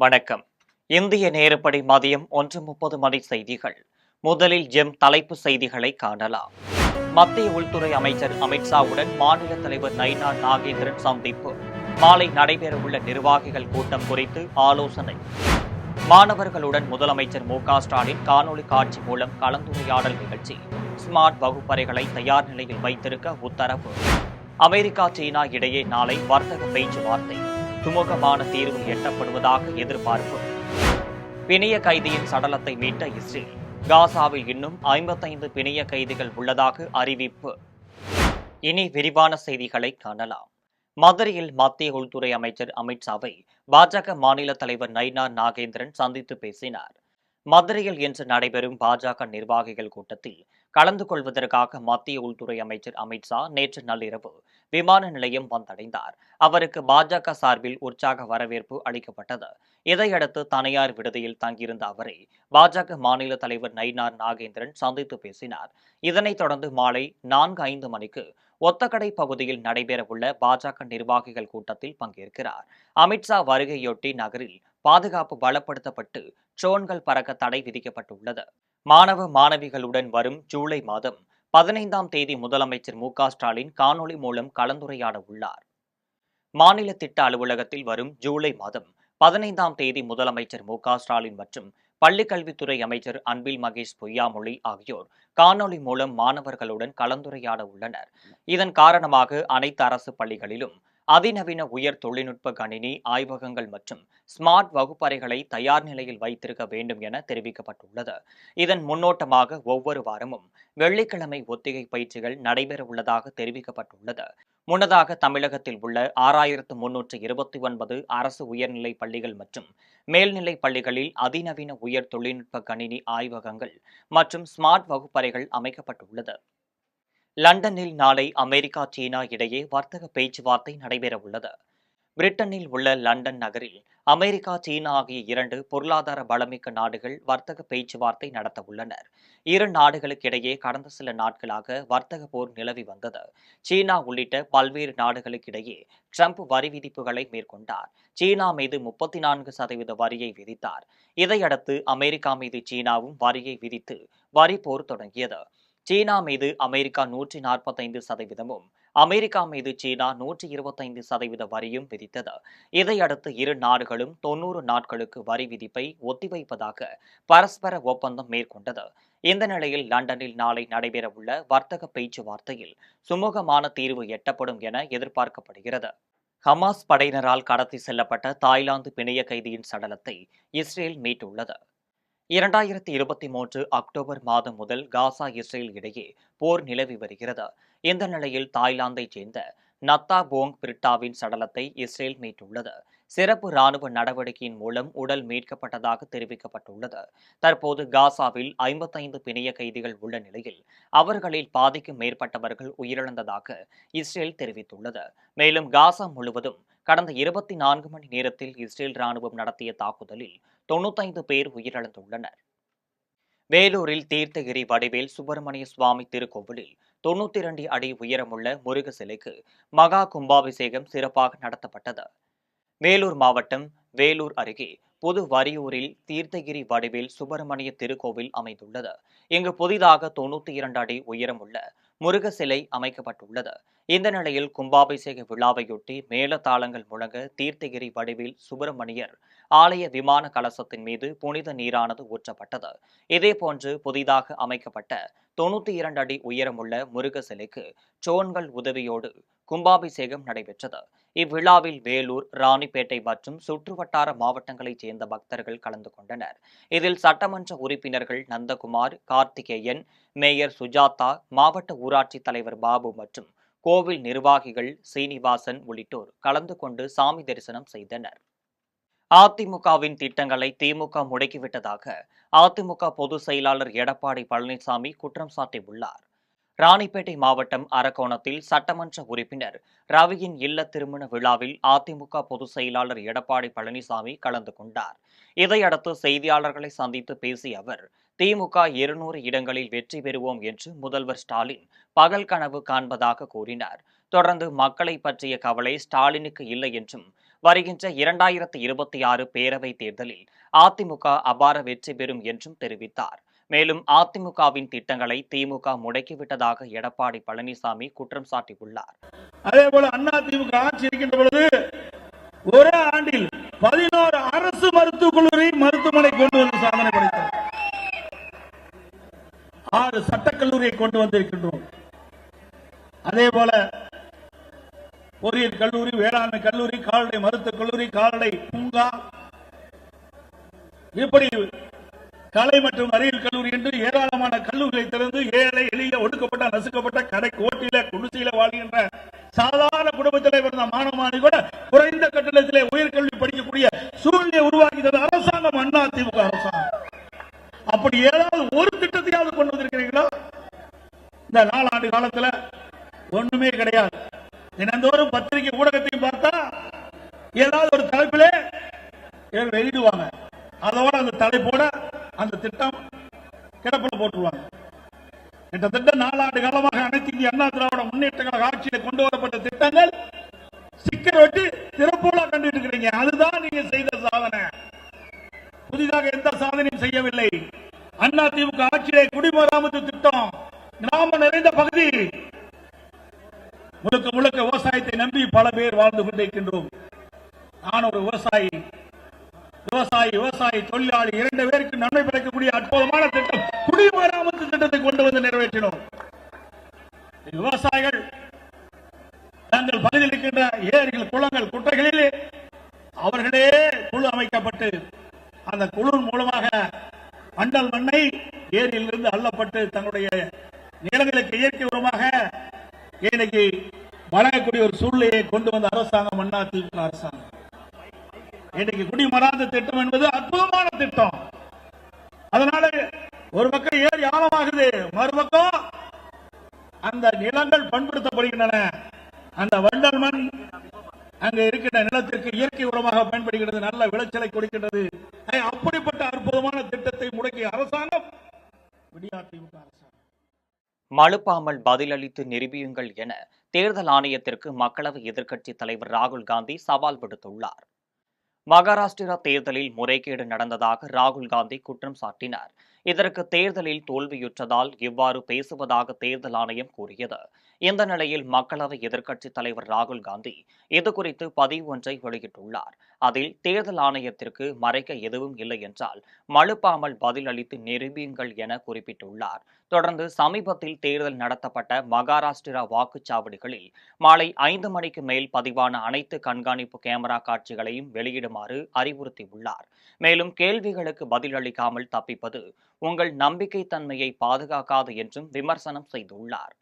வணக்கம். இந்திய நேரப்படி மதியம் 1:30 மணி செய்திகள். முதலில் தலைப்பு செய்திகளை காணலாம். மத்திய உள்துறை அமைச்சர் அமித்ஷாவுடன் மாநில தலைவர் நைனா நாகேந்திரன் சந்திப்பு. மாலை நடைபெறவுள்ள நிர்வாகிகள் கூட்டம் குறித்து ஆலோசனை. மாணவர்களுடன் முதலமைச்சர் மு.க.ஸ்டாலின் காணொலி காட்சி மூலம் கலந்துரையாடல் நிகழ்ச்சி. ஸ்மார்ட் வகுப்பறைகளை தயார் நிலையில் வைத்திருக்க உத்தரவு. அமெரிக்கா சீனா இடையே நாளை வர்த்தக பேச்சுவார்த்தை. சுமூகமான தீர்வு எட்டப்படுவதாக எதிர்பார்ப்பு. பிணைய கைதியின் சடலத்தை மீட்ட இஸ்ரேல். காசாவில் இன்னும் 55 பிணைய கைதிகள் உள்ளதாக அறிவிப்பு. இனி விரிவான செய்திகளை காணலாம். மதுரையில் மத்திய உள்துறை அமைச்சர் அமித்ஷாவை பாஜக மாநில தலைவர் நைனா நாகேந்திரன் சந்தித்து பேசினார். மதுரையில் இன்று நடைபெறும் பாஜக நிர்வாகிகள் கூட்டத்தில் கலந்து கொள்வதற்காக மத்திய உள்துறை அமைச்சர் அமித்ஷா நேற்று நள்ளிரவு விமான நிலையம் வந்தடைந்தார். அவருக்கு பாஜக சார்பில் உற்சாக வரவேற்பு அளிக்கப்பட்டது. இதையடுத்து தனியார் விடுதியில் தங்கியிருந்த அவரை பாஜக மாநில தலைவர் நைனா நாகேந்திரன் சந்தித்து பேசினார். இதனைத் தொடர்ந்து மாலை 4:05 மணிக்கு ஒத்தக்கடை பகுதியில் நடைபெறவுள்ள பாஜக நிர்வாகிகள் கூட்டத்தில் பங்கேற்கிறார். அமித்ஷா வருகையொட்டி நகரில் பாதுகாப்பு பலப்படுத்தப்பட்டு ட்ரோன்கள் பறக்க தடை விதிக்கப்பட்டுள்ளது. மாணவ மாணவிகளுடன் வரும் ஜூலை மாதம் 15ஆம் தேதி முதலமைச்சர் மு.க.ஸ்டாலின் காணொலி மூலம் கலந்துரையாட உள்ளார். மாநில திட்ட அலுவலகத்தில் வரும் ஜூலை மாதம் 15ஆம் தேதி முதலமைச்சர் மு.க.ஸ்டாலின் மற்றும் பள்ளிக்கல்வித்துறை அமைச்சர் அன்பில் மகேஷ் பொய்யாமொழி ஆகியோர் காணொலி மூலம் மாணவர்களுடன் கலந்துரையாட உள்ளனர். இதன் காரணமாக அனைத்து அரசு பள்ளிகளிலும் அதிநவீன உயர் தொழில்நுட்ப கணினி ஆய்வகங்கள் மற்றும் ஸ்மார்ட் வகுப்பறைகளை தயார் நிலையில் வைத்திருக்க வேண்டும் என தெரிவிக்கப்பட்டுள்ளது. இதன் முன்னோட்டமாக ஒவ்வொரு வாரமும் வெள்ளிக்கிழமை ஒத்திகை பயிற்சிகள் நடைபெறவுள்ளதாக தெரிவிக்கப்பட்டுள்ளது. முன்னதாக தமிழகத்தில் உள்ள 6329 அரசு உயர்நிலை பள்ளிகள் மற்றும் மேல்நிலை பள்ளிகளில் அதிநவீன உயர் தொழில்நுட்ப கணினி ஆய்வகங்கள் மற்றும் ஸ்மார்ட் வகுப்பறைகள் அமைக்கப்பட்டுள்ளது. லண்டனில் நாளை அமெரிக்கா சீனா இடையே வர்த்தக பேச்சுவார்த்தை நடைபெறவுள்ளது. பிரிட்டனில் உள்ள லண்டன் நகரில் அமெரிக்கா சீனா ஆகிய 2 பொருளாதார பலமிக்க நாடுகள் வர்த்தக பேச்சுவார்த்தை நடத்தவுள்ளனர். இரு நாடுகளுக்கிடையே கடந்த சில நாட்களாக வர்த்தக போர் நிலவி வந்தது. சீனா உள்ளிட்ட பல்வேறு நாடுகளுக்கிடையே ட்ரம்ப் வரி விதிப்புகளை மேற்கொண்டார். சீனா மீது 34% வரியை விதித்தார். இதையடுத்து அமெரிக்கா மீது சீனாவும் வரியை விதித்து வரி போர் தொடங்கியது. சீனா மீது அமெரிக்கா 145%, அமெரிக்கா மீது சீனா 125% வரியும் விதித்தது. இதையடுத்து இரு நாடுகளும் 90 நாட்களுக்கு வரி விதிப்பை ஒத்திவைப்பதாக பரஸ்பர ஒப்பந்தம் மேற்கொண்டது. இந்த நிலையில் லண்டனில் நாளை நடைபெறவுள்ள வர்த்தக பேச்சுவார்த்தையில் சுமூகமான தீர்வு எட்டப்படும் என எதிர்பார்க்கப்படுகிறது. ஹமாஸ் படையினரால் கடத்தி செல்லப்பட்ட தாய்லாந்து பிணைய கைதியின் சடலத்தை இஸ்ரேல் மீட்டுள்ளது. 2023 அக்டோபர் மாதம் முதல் காசா இஸ்ரேல் இடையே போர் நிலவி வருகிறது. இந்த நிலையில் தாய்லாந்தைச் சேர்ந்த நத்தா போங் பிரிட்டாவின் சடலத்தை இஸ்ரேல் மீட்டுள்ளது. சிறப்பு ராணுவ நடவடிக்கையின் மூலம் உடல் மீட்கப்பட்டதாக தெரிவிக்கப்பட்டுள்ளது. தற்போது காசாவில் 55 பிணைய கைதிகள் உள்ள நிலையில் அவர்களில் பாதிக்கும் மேற்பட்டவர்கள் உயிரிழந்ததாக இஸ்ரேல் தெரிவித்துள்ளது. மேலும் காசா முழுவதும் கடந்த 24 மணி நேரத்தில் இஸ்ரேல் ராணுவம் நடத்திய தாக்குதலில் 95 பேர் உயிரிழந்துள்ளனர். வேலூரில் தீர்த்தகிரி வடிவேல் சுப்பிரமணிய சுவாமி திருக்கோவிலில் 92 அடி உயரமுள்ள முருக சிலைக்கு மகா கும்பாபிஷேகம் சிறப்பாக நடத்தப்பட்டது. வேலூர் மாவட்டம் வேலூர் அருகே புது வரியூரில் தீர்த்தகிரி வடிவேல் சுப்பிரமணிய திருக்கோவில் அமைந்துள்ளது. இங்கு புதிதாக 92 அடி உயரமுள்ள முருக சிலை அமைக்கப்பட்டுள்ளது. இந்த நிலையில் கும்பாபிஷேக விழாவையொட்டி மேளதாளங்கள் முழங்க தீர்த்தகிரி வடிவேல் சுப்பிரமணியர் ஆலய விமான கலசத்தின் மீது புனித நீரானது ஊற்றப்பட்டது. இதேபோன்று புதிதாக அமைக்கப்பட்ட 92 அடி உயரமுள்ள முருக சிலைக்கு ட்ரோன்கள் உதவியோடு கும்பாபிஷேகம் நடைபெற்றது. இவ்விழாவில் வேலூர், ராணிப்பேட்டை மற்றும் சுற்றுவட்டார மாவட்டங்களைச் சேர்ந்த பக்தர்கள் கலந்து கொண்டனர். இதில் சட்டமன்ற உறுப்பினர்கள் நந்தகுமார், கார்த்திகேயன், மேயர் சுஜாதா, மாவட்ட ஊராட்சி தலைவர் பாபு மற்றும் கோவில் நிர்வாகிகள் சீனிவாசன் உள்ளிட்டோர் கலந்து கொண்டு சாமி தரிசனம் செய்தனர். அதிமுகவின் திட்டங்களை திமுக முடக்கிவிட்டதாக அதிமுக பொதுச் செயலாளர் எடப்பாடி பழனிசாமி குற்றம் சாட்டியுள்ளார். ராணிப்பேட்டை மாவட்டம் அரக்கோணத்தில் சட்டமன்ற உறுப்பினர் ரவியின் இல்ல திருமண விழாவில் அதிமுக பொதுச் செயலாளர் எடப்பாடி பழனிசாமி கலந்து கொண்டார். இதையடுத்து செய்தியாளர்களை சந்தித்து பேசிய அவர், திமுக 200 இடங்களில் வெற்றி பெறுவோம் என்று முதல்வர் ஸ்டாலின் பகல் கனவு காண்பதாக கூறினார். தொடர்ந்து மக்களை பற்றிய கவலை ஸ்டாலினுக்கு இல்லை என்றும், வருகின்ற 2026 பேரவைத் தேர்தலில் அதிமுக அபார வெற்றி பெறும் என்றும் தெரிவித்தார். மேலும் அதிமுகவின் திட்டங்களை திமுக முடக்கிவிட்டதாக எடப்பாடி பழனிசாமி குற்றம் சாட்டியுள்ளார். அதேபோல அதிமுக ஆட்சி இருக்கின்ற பொழுது ஒரே ஆண்டில் 11 அரசு மருத்துவக் கல்லூரி மருத்துவமனை கொண்டு வந்து சாதனை படைத்தார். 6 சட்டக்கல்லூரியை கொண்டு வந்திருக்கின்றோம். அதேபோல பொறியியல் கல்லூரி, வேளாண்மை கல்லூரி, கால்நடை மருத்துவக் கல்லூரி, கால்நடை பூங்கா, இப்படி கலை மற்றும் அறிவியல் கல்லூரி என்று ஏராளமான கல்லூரிகளை திறந்து ஏழை எளிய ஒடுக்கப்பட்ட நசுக்கப்பட்ட கடை கோட்டில குடிசையில வாழ்கின்ற சாதாரண குடும்பத்திலே பிறந்த மாணவனை கூட குறைந்த கட்டணத்திலே உயர்கல்வி படிக்கக்கூடிய சூழ்நிலை உருவாக்கியது அரசாங்கம் அதிமுக அரசாங்கம். அப்படி ஏதாவது ஒரு திட்டத்தையாவது கொண்டு வந்திருக்கிறீங்களா? இந்த 4 ஆண்டு காலத்துல ஒண்ணுமே கிடையாது. தினந்தோறும் பத்திரிகை ஊடகத்தையும் பார்த்தா ஏதாவது ஒரு தலைப்பிலே வெளியிடுவாங்க. அதோட அந்த தலைப்போட அந்த திட்டம் கிடப்பில் போட்டுருவாங்க. கிட்டத்தட்ட 4 ஆண்டு காலமாக அனைத்து இந்திய அண்ணா திராவிட முன்னேற்ற கழக ஆட்சியில் கொண்டு வரப்பட்ட திட்டங்கள் சிக்கல் வெட்டி திறப்போலா கண்டுட்டு இருக்கிறீங்க. அதுதான் நீங்க செய்த சாதனை. புதிதாக எந்த சாதனையும் செய்யவில்லை. அதிமுக ஆட்சியிலே குடிமராமத்து திட்டம், கிராமம் நிறைந்த பகுதி, முழுக்க முழுக்க விவசாயத்தை நம்பி பல பேர் வாழ்ந்து கொண்டிருக்கின்றோம். நான் ஒரு விவசாயி, தொழிலாளி 2 பேருக்கு நன்மை பிறக்கக்கூடிய அற்புதமான திட்டம் குடிமராமத்து திட்டத்தை கொண்டு வந்து நிறைவேற்றினோம். விவசாயிகள் தங்கள் பகுதியில் இருக்கின்ற ஏரிகள், குளங்கள், குட்டைகளில் அவர்களே குழு அமைக்கப்பட்டு அந்த குழு மூலமாக மண்டல் மண்ணை ஏரியிலிருந்து அள்ளப்பட்டு தங்களுடைய நிலங்களுக்கு இயற்கை உரமாக இன்னைக்கு வழங்கக்கூடிய ஒரு சூழ்நிலையை கொண்டு வந்த அரசாங்கம் அதிமுக அரசாங்கம். இன்னைக்கு குடிமராமத்து திட்டம் என்பது அற்புதமான திட்டம். அதனால ஒரு பக்கம் ஏரி ஆழமாகுது, மறுபக்கம் அந்த நிலங்கள் பண்படுத்தப்படுகின்றன. அந்த வண்டல் மண் அங்க இருக்கின்ற நிலத்திற்கு இயற்கை உரமாக பயன்படுகிறது, நல்ல விளைச்சலை கொடுக்கின்றது. அப்படிப்பட்ட அற்புதமான திட்டத்தை முடக்கிய அரசாங்கம் அதிமுக அரசாங்கம். மழுப்பாமல் பதிலளித்து நிரூபியுங்கள் என தேர்தல் ஆணையத்திற்கு மக்களவை எதிர்க்கட்சித் தலைவர் ராகுல் காந்தி சவால் விடுத்துள்ளார். மகாராஷ்டிரா தேர்தலில் முறைகேடு நடந்ததாக ராகுல் காந்தி குற்றம் சாட்டினார். இதற்கு தேர்தலில் தோல்வியுற்றதால் இவ்வாறு பேசுவதாக தேர்தல் ஆணையம் கூறியது. இந்த நிலையில் மக்களவை எதிர்க்கட்சித் தலைவர் ராகுல் காந்தி இதுகுறித்து பதிவு ஒன்றை வெளியிட்டுள்ளார். அதில் தேர்தல் ஆணையத்திற்கு மறைக்க எதுவும் இல்லை என்றால் மழுப்பாமல் பதிலளித்து நிரூபியுங்கள் என குறிப்பிட்டுள்ளார். தொடர்ந்து சமீபத்தில் தேர்தல் நடத்தப்பட்ட மகாராஷ்டிரா வாக்குச்சாவடிகளில் மாலை 5 மணிக்கு மேல் பதிவான அனைத்து கண்காணிப்பு கேமரா காட்சிகளையும் வெளியிடுமாறு அறிவுறுத்தியுள்ளார். மேலும் கேள்விகளுக்கு பதிலளிக்காமல் தப்பிப்பது உங்கள் நம்பிக்கை தன்மையை பாதுகாக்காது என்றும் விமர்சனம் செய்துள்ளார்.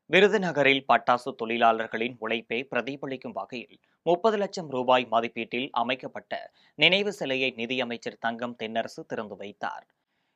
விருதுநகரில் பட்டாசு தொழிலாளர்களின் உழைப்பை பிரதிபலிக்கும் வகையில் 30 லட்சம் ரூபாய் மதிப்பீட்டில் அமைக்கப்பட்ட நினைவு சிலையை நிதியமைச்சர் தங்கம் தென்னரசு திறந்து வைத்தார்.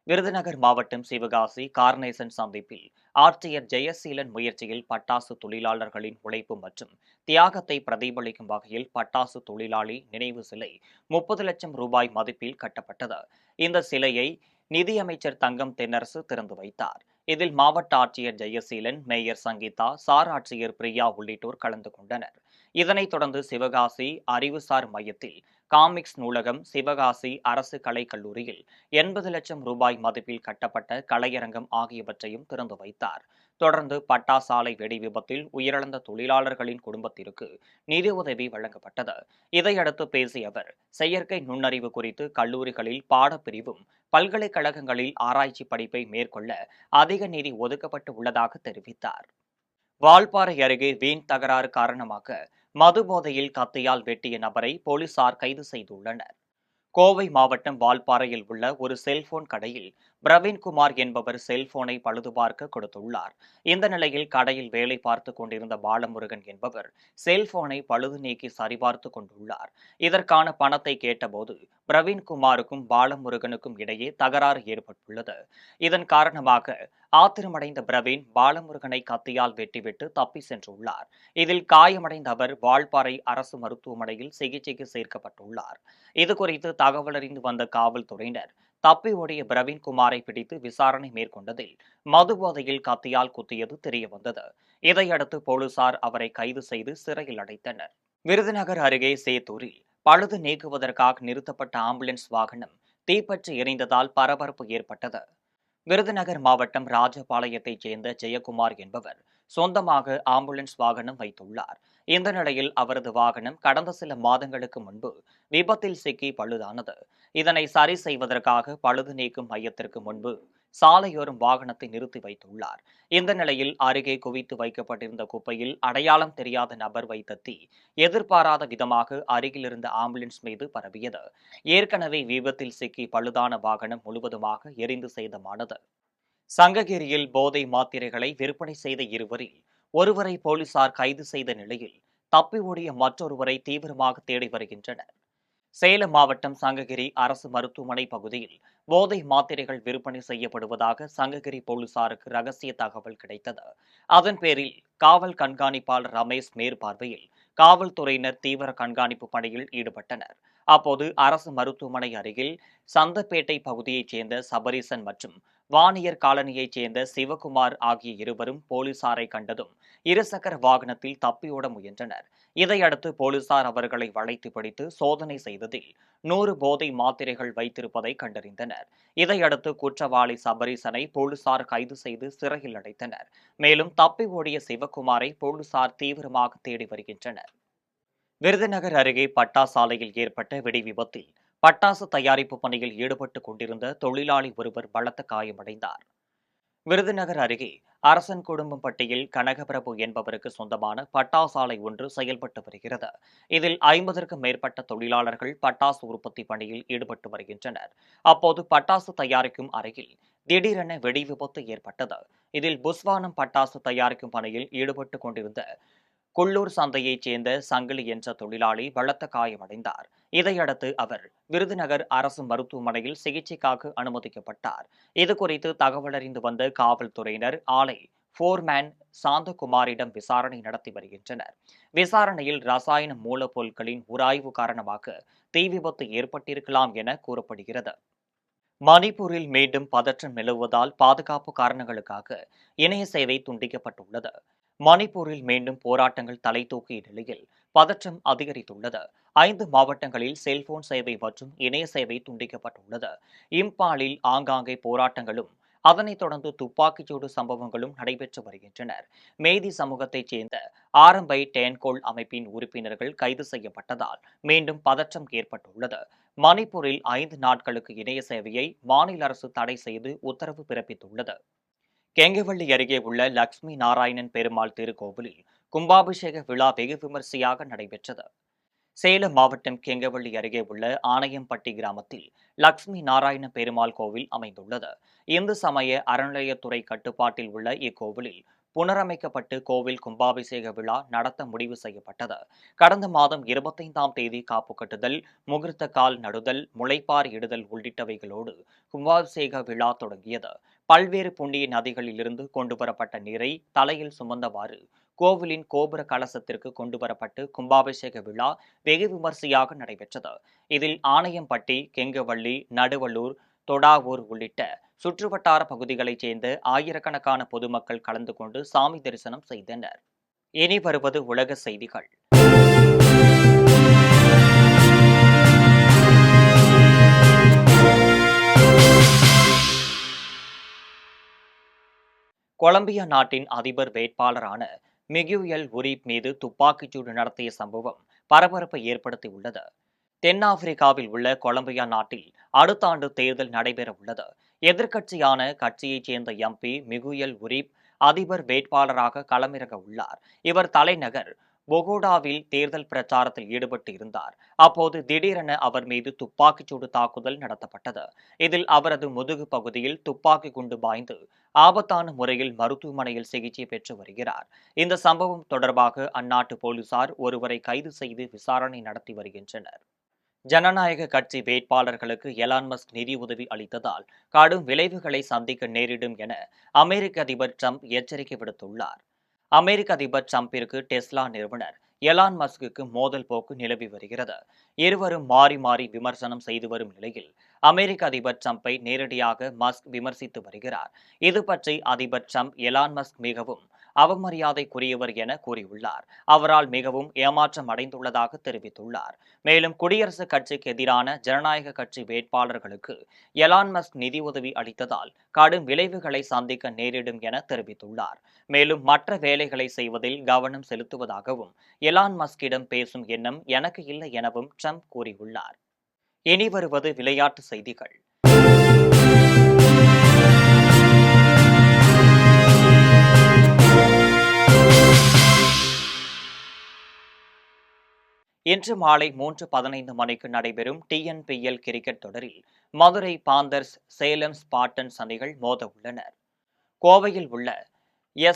விருதுநகர் மாவட்டம் சிவகாசி கார்னேசன் சந்திப்பில் ஆட்சியர் ஜெயசீலன் முயற்சியில் பட்டாசு தொழிலாளர்களின் உழைப்பு மற்றும் தியாகத்தை பிரதிபலிக்கும் வகையில் பட்டாசு தொழிலாளி நினைவு சிலை 30 லட்சம் ரூபாய் மதிப்பில் கட்டப்பட்டது. இந்த சிலையை நிதியமைச்சர் தங்கம் தென்னரசு திறந்து வைத்தார். இதில் மாவட்ட ஆட்சியர் ஜெயசீலன், மேயர் சங்கீதா, சார் ஆட்சியர் பிரியா உள்ளிட்டோர் கலந்து கொண்டனர். இதனைத் தொடர்ந்து சிவகாசி அறிவுசார் மையத்தில் காமிக்ஸ் நூலகம், சிவகாசி அரசு கலைக் கல்லூரியில் 80 லட்சம் ரூபாய் மதிப்பில் கட்டப்பட்ட கலையரங்கம் ஆகியவற்றையும் திறந்து வைத்தார். தொடர்ந்து பட்டாசாலை வெடி விபத்தில் உயிரிழந்த தொழிலாளர்களின் குடும்பத்திற்கு நிதி உதவி வழங்கப்பட்டது. இதையடுத்து பேசிய அவர், செயற்கை நுண்ணறிவு குறித்து கல்லூரிகளில் பாடப்பிரிவும் பல்கலைக்கழகங்களில் ஆராய்ச்சி படிப்பை மேற்கொள்ள அதிக நிதி ஒதுக்கப்பட்டு உள்ளதாக தெரிவித்தார். வால்பாறை அருகே வீண் தகராறு காரணமாக மது போதையில் கத்தியால் வெட்டிய நபரை போலீசார் கைது செய்துள்ளனர். கோவை மாவட்டம் வால்பாறையில் உள்ள ஒரு செல்போன் கடையில் பிரவீன்குமார் என்பவர் செல்போனை பழுதுபார்க்க கொடுத்துள்ளார். இந்த நிலையில் கடையில் வேலை பார்த்து கொண்டிருந்த பாலமுருகன் என்பவர் செல்போனை பழுது நீக்கி சரிபார்த்து கொண்டுள்ளார். இதற்கான பணத்தை கேட்டபோது பிரவீன்குமாருக்கும் பாலமுருகனுக்கும் இடையே தகராறு ஏற்பட்டுள்ளது. இதன் காரணமாக ஆத்திரமடைந்த பிரவீன் பாலமுருகனை கத்தியால் வெட்டிவிட்டு தப்பி சென்றுள்ளார். இதில் காயமடைந்த அவர் வால்பாறை அரசு மருத்துவமனையில் சிகிச்சைக்கு சேர்க்கப்பட்டுள்ளார். இதுகுறித்து தகவல் அறிந்து வந்த காவல்துறையினர் தப்பி ஓடிய பிரவீன்குமாரை பிடித்து விசாரணை மேற்கொண்டதில் மது போதையில் கத்தியால் குத்தியது தெரியவந்தது. இதையடுத்து போலீசார் அவரை கைது செய்து சிறையில் அடைத்தனர். விருதுநகர் அருகே சேத்தூரில் பழுது நீக்குவதற்காக நிறுத்தப்பட்ட ஆம்புலன்ஸ் வாகனம் தீப்பற்றி எரிந்ததால் பரபரப்பு ஏற்பட்டது. விருதுநகர் மாவட்டம் ராஜபாளையத்தைச் சேர்ந்த ஜெயக்குமார் என்பவர் சொந்தமாக ஆம்புலன்ஸ் வாகனம் வைத்துள்ளார். இந்த நிலையில் அவரது வாகனம் கடந்த சில மாதங்களுக்கு முன்பு விபத்தில் சிக்கி பழுதானது. இதனை சரி செய்வதற்காக பழுது நீக்கும் மையத்திற்கு முன்பு சாலையோரம் வாகனத்தை நிறுத்தி வைத்துள்ளார். இந்த நிலையில் அருகே குவித்து வைக்கப்பட்டிருந்த குப்பையில் அடையாளம் தெரியாத நபர் வைத்த தீ எதிர்பாராத விதமாக அருகில் இருந்த ஆம்புலன்ஸ் மீது பரவியது. ஏற்கனவே விபத்தில் சிக்கி பழுதான வாகனம் முழுவதுமாக எரிந்து சேதமானது. சங்ககிரியில் போதை மாத்திரைகளை விற்பனை செய்த இருவரில் ஒருவரை போலீசார் கைது செய்த நிலையில் தப்பி ஓடிய மற்றொருவரை தீவிரமாக தேடி வருகின்றனர். சேலம் மாவட்டம் சங்ககிரி அரசு மருத்துவமனை பகுதியில் போதை மாத்திரைகள் விற்பனை செய்யப்படுவதாக சங்ககிரி போலீசாருக்கு ரகசிய தகவல் கிடைத்தது. அதன் பேரில் காவல் கண்காணிப்பாளர் ரமேஷ் மேற்பார்வையில் காவல்துறையினர் தீவிர கண்காணிப்பு பணியில் ஈடுபட்டனர். அப்போது அரசு மருத்துவமனை அருகில் சந்தப்பேட்டை பகுதியைச் சேர்ந்த சபரீசன் மற்றும் வாணியர் காலனியைச் சேர்ந்த சிவகுமார் ஆகிய இருவரும் போலீசாரை கண்டதும் இருசக்கர வாகனத்தில் தப்பியோட முயன்றனர். இதையடுத்து போலீசார் அவர்களை வளைத்து பிடித்து சோதனை செய்ததில் 100 போதை மாத்திரைகள் வைத்திருப்பதை கண்டறிந்தனர். இதையடுத்து குற்றவாளி சபரீசனை போலீசார் கைது செய்து சிறையில் அடைத்தனர். மேலும் தப்பி ஓடிய சிவகுமாரை போலீசார் தீவிரமாக தேடி வருகின்றனர். விருதுநகர் அருகே பட்டாசாலையில் ஏற்பட்ட வெடி விபத்தில் பட்டாசு தயாரிப்பு பணியில் ஈடுபட்டுக் கொண்டிருந்த தொழிலாளி ஒருவர் பலத்த காயமடைந்தார். விருதுநகர் அருகே அரசன் குடும்பம்பட்டியில் கனகபிரபு என்பவருக்கு சொந்தமான பட்டாசாலை ஒன்று செயல்பட்டு வருகிறது. இதில் 50க்கும் மேற்பட்ட தொழிலாளர்கள் பட்டாசு உற்பத்தி பணியில் ஈடுபட்டு வருகின்றனர். அப்போது பட்டாசு தயாரிக்கும் அறையில் திடீரென வெடி விபத்து ஏற்பட்டது. இதில் புஸ்வானம் பட்டாசு தயாரிக்கும் பணியில் ஈடுபட்டுக் கொண்டிருந்த குள்ளூர் சந்தையைச் சேர்ந்த சங்கிலி என்ற தொழிலாளி பலத்த காயமடைந்தார். இதையடுத்து அவர் விருதுநகர் அரசு மருத்துவமனையில் சிகிச்சைக்காக அனுமதிக்கப்பட்டார். இதுகுறித்து தகவலறிந்து வந்த காவல்துறையினர் ஆலை போர்மேன் சாந்தகுமாரிடம் விசாரணை நடத்தி வருகின்றனர். விசாரணையில் ரசாயன மூலப்பொருட்களின் உராய்வு காரணமாக தீ விபத்து ஏற்பட்டிருக்கலாம் என கூறப்படுகிறது. மணிப்பூரில் மீண்டும் பதற்றம் நிலவுவதால் பாதுகாப்பு காரணங்களுக்காக இணைய சேவை துண்டிக்கப்பட்டுள்ளது. மணிப்பூரில் மீண்டும் போராட்டங்கள் தலை தூக்கிய நிலையில் பதற்றம் அதிகரித்துள்ளது. 5 மாவட்டங்களில் செல்போன் சேவை மற்றும் இணைய சேவை துண்டிக்கப்பட்டுள்ளது. இம்பாலில் ஆங்காங்கே போராட்டங்களும் அதனைத் தொடர்ந்து துப்பாக்கிச்சூடு சம்பவங்களும் நடைபெற்று வருகின்றன. மேதி சமூகத்தைச் சேர்ந்த ஆரம்பை டேன்கோல் அமைப்பின் உறுப்பினர்கள் கைது செய்யப்பட்டதால் மீண்டும் பதற்றம் ஏற்பட்டுள்ளது. மணிப்பூரில் 5 நாட்களுக்கு இணைய சேவையை மாநில அரசு தடை செய்து உத்தரவு பிறப்பித்துள்ளது. கெங்கவள்ளி அருகே உள்ள லட்சுமி நாராயணன் பெருமாள் திருக்கோவிலில் கும்பாபிஷேக விழா வெகு விமரிசையாக நடைபெற்றது. சேலம் மாவட்டம் கெங்கவள்ளி அருகே உள்ள ஆணையம்பட்டி கிராமத்தில் லட்சுமி நாராயண பெருமாள் கோவில் அமைந்துள்ளது. இந்து சமய அறநிலையத்துறை கட்டுப்பாட்டில் உள்ள இக்கோவிலில் புனரமைக்கப்பட்டு கோவில் கும்பாபிஷேக விழா நடத்த முடிவு செய்யப்பட்டது. கடந்த மாதம் 25ஆம் தேதி காப்பு கட்டுதல், முகூர்த்த கால் நடுதல், முளைப்பார் இடுதல் உள்ளிட்டவைகளோடு கும்பாபிஷேக விழா தொடங்கியது. பல்வேறு புண்ணிய நதிகளிலிருந்து கொண்டுவரப்பட்ட நீரை தலையில் சுமந்தவாறு கோவிலின் கோபுர கலசத்திற்கு கொண்டுவரப்பட்டு கும்பாபிஷேக விழா வெகு விமரிசையாக நடைபெற்றது. இதில் ஆணையம்பட்டி, கெங்கவள்ளி, நடுவள்ளூர், தொடாவூர் உள்ளிட்ட சுற்றுவட்டார பகுதிகளைச் சேர்ந்த ஆயிரக்கணக்கான பொதுமக்கள் கலந்து கொண்டு சாமி தரிசனம் செய்தனர். இனி வருவது உலக செய்திகள். கொலம்பியா நாட்டின் அதிபர் வேட்பாளரான மிகுயல் உரிப் மீது துப்பாக்கிச்சூடு நடத்திய சம்பவம் பரபரப்பை ஏற்படுத்தியுள்ளது. தென்னாப்பிரிக்காவில் உள்ள கொலம்பியா நாட்டில் அடுத்த ஆண்டு தேர்தல் நடைபெற உள்ளது. எதிர்க்கட்சியான கட்சியைச் சேர்ந்த எம்பி மிகுயல் உரிப் அதிபர் வேட்பாளராக களமிறங்க உள்ளார். இவர் தலைநகர் பொகோடாவில் தேர்தல் பிரச்சாரத்தில் ஈடுபட்டு இருந்தார். அப்போது திடீரென அவர் மீது துப்பாக்கிச்சூடு தாக்குதல் நடத்தப்பட்டது. இதில் அவரது முதுகு பகுதியில் துப்பாக்கி குண்டு பாய்ந்து ஆபத்தான முறையில் மருத்துவமனையில் சிகிச்சை பெற்று வருகிறார். இந்த சம்பவம் தொடர்பாக அந்நாட்டு போலீசார் ஒருவரை கைது செய்து விசாரணை நடத்தி வருகின்றனர். ஜனநாயக கட்சி வேட்பாளர்களுக்கு எலான் மஸ்க் நிதி உதவி அளித்ததால் கடும் விளைவுகளை சந்திக்க நேரிடும் என அமெரிக்க அதிபர் ட்ரம்ப் எச்சரிக்கை விடுத்துள்ளார். அமெரிக்க அதிபர் ட்ரம்பிற்கு டெஸ்லா நிறுவனர் எலான் மஸ்குக்கு மோதல் போக்கு நிலவி வருகிறது. இருவரும் மாறி மாறி விமர்சனம் செய்து வரும் நிலையில் அமெரிக்க அதிபர் ட்ரம்பை நேரடியாக மஸ்க் விமர்சித்து வருகிறார். இது பற்றி அதிபர் ட்ரம்ப் எலான் மஸ்க் மிகவும் அவமரியாதைக்குரியவர் என கூறியுள்ளார். அவரால் மிகவும் ஏமாற்றம் அடைந்துள்ளதாக தெரிவித்துள்ளார். மேலும் குடியரசுக் கட்சிக்கு எதிரான ஜனநாயக கட்சி வேட்பாளர்களுக்கு எலான் மஸ்க் நிதியுதவி அளித்ததால் கடும் விளைவுகளை சந்திக்க நேரிடும் என தெரிவித்துள்ளார். மேலும் மற்ற வேலைகளை செய்வதில் கவனம் செலுத்துவதாகவும் எலான் மஸ்கிடம் பேசும் எண்ணம் எனக்கு இல்லை எனவும் ட்ரம்ப் கூறியுள்ளார். இனி வருவது விளையாட்டு செய்திகள். இன்று மாலை 3:15 மணிக்கு நடைபெறும் TNPL கிரிக்கெட் தொடரில் மதுரை பாந்தர்ஸ், சேலம் ஸ்பார்டன்ஸ் அணிகள் மோத உள்ளனர். கோவையில் உள்ள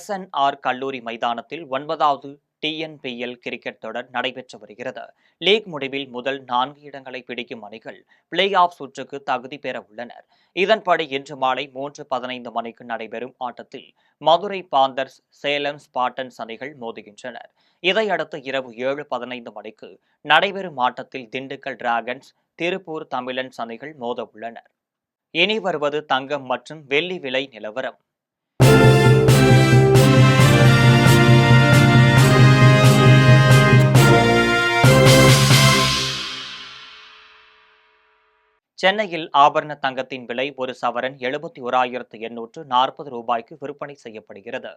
SNR கல்லூரி மைதானத்தில் 9வது TNPL கிரிக்கெட் தொடர் நடைபெற்று வருகிறது. லீக் முடிவில் முதல் 4 இடங்களை பிடிக்கும் அணிகள் பிளே ஆஃப் சுற்றுக்கு தகுதி பெற உள்ளனர். இதன்படி இன்று மாலை 3:15 மணிக்கு நடைபெறும் ஆட்டத்தில் மதுரை பாந்தர்ஸ், சேலம் ஸ்பார்டன்ஸ் அணிகள் மோதுகின்றனர். இதையடுத்து இரவு 7:15 மணிக்கு நடைபெறும் ஆட்டத்தில் திண்டுக்கல் டிராகன்ஸ், திருப்பூர் தமிழன்ஸ் அணிகள் மோத உள்ளனர். இனி வருவது தங்கம் மற்றும் வெள்ளி விலை நிலவரம். சென்னையில் ஆபரண தங்கத்தின் விலை ஒரு சவரன் 71,840 ரூபாய்க்கு விற்பனை செய்யப்படுகிறது.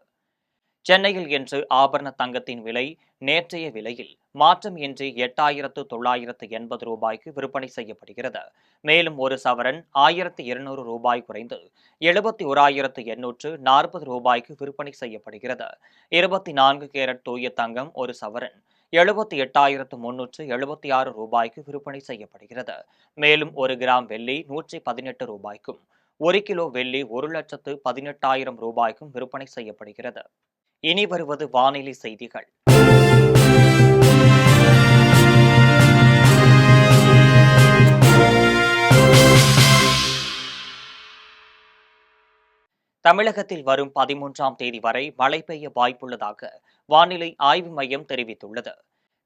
சென்னையில் இன்று ஆபரண தங்கத்தின் விலை நேற்றைய விலையில் மாற்றம் இன்றி 8,980 ரூபாய்க்கு விற்பனை செய்யப்படுகிறது. மேலும் ஒரு சவரன் 1,200 ரூபாய் குறைந்து 71,840 ரூபாய்க்கு விற்பனை செய்யப்படுகிறது. 24 கேரட் தூய தங்கம் ஒரு சவரன் 78,376 ரூபாய்க்கு விற்பனை செய்யப்படுகிறது. மேலும் 1 கிராம் வெள்ளி 118 ரூபாய்க்கும் 1 கிலோ வெள்ளி 1,18,000 ரூபாய்க்கும் விற்பனை செய்யப்படுகிறது. இனி வருவது வானிலை செய்திகள். தமிழகத்தில் வரும் 13ஆம் தேதி வரை மழை பெய்ய வாய்ப்புள்ளதாக வானிலை ஆய்வு மையம் தெரிவித்துள்ளது.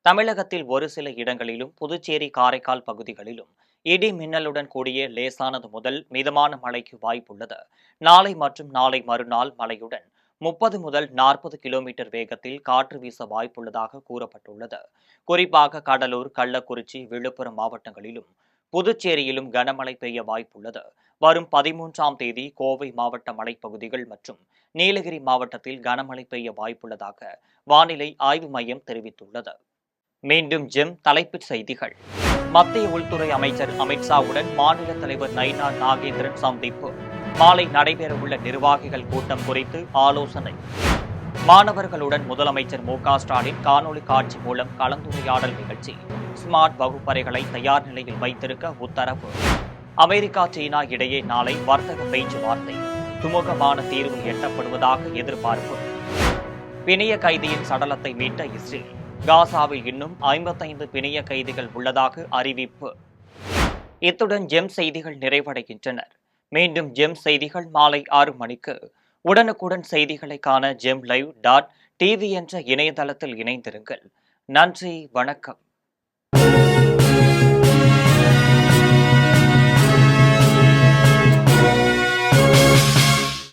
தமிழகத்தில் ஒரு சில இடங்களிலும் புதுச்சேரி, காரைக்கால் பகுதிகளிலும் இடி மின்னலுடன் கூடிய லேசானது முதல் மிதமான மழைக்கு வாய்ப்புள்ளது. நாளை மற்றும் நாளை மறுநாள் மழையுடன் 30 முதல் 40 கிலோமீட்டர் வேகத்தில் காற்று வீச வாய்ப்புள்ளதாக கூறப்பட்டுள்ளது. குறிப்பாக கடலூர், கள்ளக்குறிச்சி, விழுப்புரம் மாவட்டங்களிலும் புதுச்சேரியிலும் கனமழை பெய்ய வாய்ப்புள்ளது. வரும் 13ஆம் தேதி கோவை மாவட்ட மலைப்பகுதிகள் மற்றும் நீலகிரி மாவட்டத்தில் கனமழை பெய்ய வாய்ப்புள்ளதாக வானிலை ஆய்வு மையம் தெரிவித்துள்ளது. மீண்டும் ஜெம் தலைப்புச் செய்திகள். மத்திய உள்துறை அமைச்சர் அமித்ஷாவுடன் மாநில தலைவர் நைனா நாகேந்திரன் சந்திப்பு. மாலை நடைபெறவுள்ள நிர்வாகிகள் கூட்டம் குறித்து ஆலோசனை. மாணவர்களுடன் முதலமைச்சர் மு.க. ஸ்டாலின் காணொலி காட்சி மூலம் கலந்துரையாடல் நிகழ்ச்சி. ஸ்மார்ட் வகுப்பறைகளை தயார் நிலையில் வைத்திருக்க உத்தரவு. அமெரிக்கா, சீனா இடையே நாளை வர்த்தக பேச்சுவார்த்தை. சுமூகமான தீர்வு எட்டப்படுவதாக எதிர்பார்ப்பு. பிணைய கைதியின் சடலத்தை மீட்ட இஸ்ரேல். காசாவில் இன்னும் 55 பிணைய கைதிகள் உள்ளதாக அறிவிப்பு. இத்துடன் ஜெம் செய்திகள் நிறைவடைகின்றன. மீண்டும் ஜெம் செய்திகள் மாலை 6 மணிக்கு. உடனுக்குடன் செய்திகளை காண GemLive.tv என்ற இணையதளத்தில் இணைந்திருங்கள். நன்றி, வணக்கம்.